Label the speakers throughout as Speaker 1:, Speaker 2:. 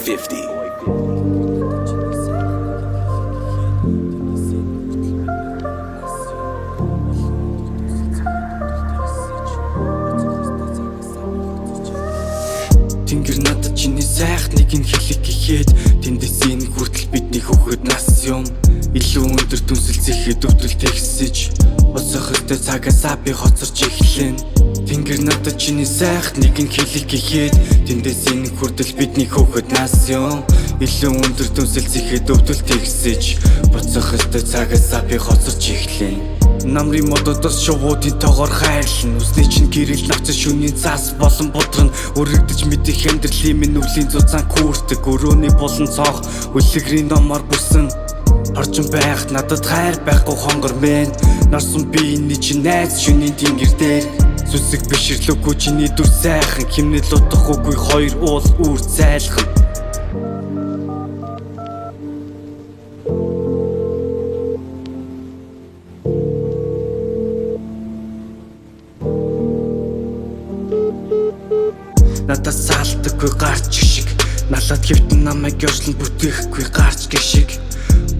Speaker 1: 50.
Speaker 2: Тэнгэр надад чиний сайхныг нь хэлэх гэхэд тэндээс энэ хүртэл бидний хөхөд нас юм. Илүү өндөр дүнсэлцэхэд өвдөл тэгсэж босох өстэй цагаасаа би хоцорч эхлэн. Тэнгэр надад чиний сайхныг нь хэлэх гэхэд тэндээс энэ хүртэл бидний хөхөд нас юм. Илүү өндөр дүнсэлцэхэд өвдөл тэгсэж босох өстэй цагаасаа би хоцорч эхлэн. Намрын мододос шувуудын тоогоор хайрлан үсний чинь гэрэл навцсан шүнийн цаас болон бодрон өргөдөж мэдих амьдралын минь өвлийн зузаан күртэг өрөөний болон цоох үлгэрийн номоор бүрсэн орчин байх надад хайр байхгүй хонгор мэн нарсан би энэ чинь найз шүнийн тэнгэр дээр сүсэг бишрлөөгүй чиний дүр сайхан химнэл утах үгүй хоёр уул үр зайлхан. Надад саалтаггүй гарч шиг налаад хэвтэн намайг ёршлон бүтээхгүй гарч гişиг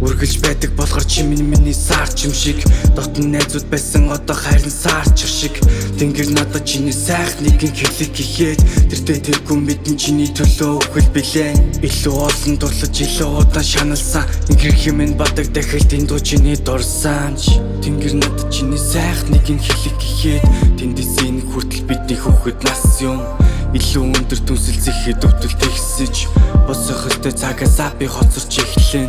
Speaker 2: үргэлж байдаг болохоор чи миний саарч юм шиг дотн найзууд байсан одоо харин саарч шиг. Тэнгэр надад чиний сайхныг нь хэлэх гэхэд тэртээ тэргүй мэдэн чиний төлөө өхөл билээ. Илүү олон дурлаж илүү удаан шаналсан ингэр хэмээн бадаг дахил тэндүү чиний дурсан. Тэнгэр надад чиний сайхныг нь хэлэх гэхэд тэндээс энэ хүртэл бидний хөхөд нас юм. Илүү өндөр дүнсэлцэхэд өвдөл тэгсэж босох өстэй цагаасаа би хоцорч эхлэн.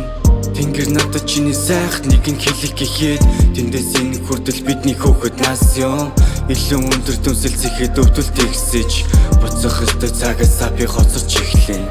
Speaker 2: Тэнгэр надад чиний сайхныг нь хэлэх гэхэд тэндээс энэ хүртэл бидний хөхөд нас юм. Илүү өндөр дүнсэлцэхэд өвдөл тэгсэж босох өстэй цагаасаа би хоцорч эхлэн.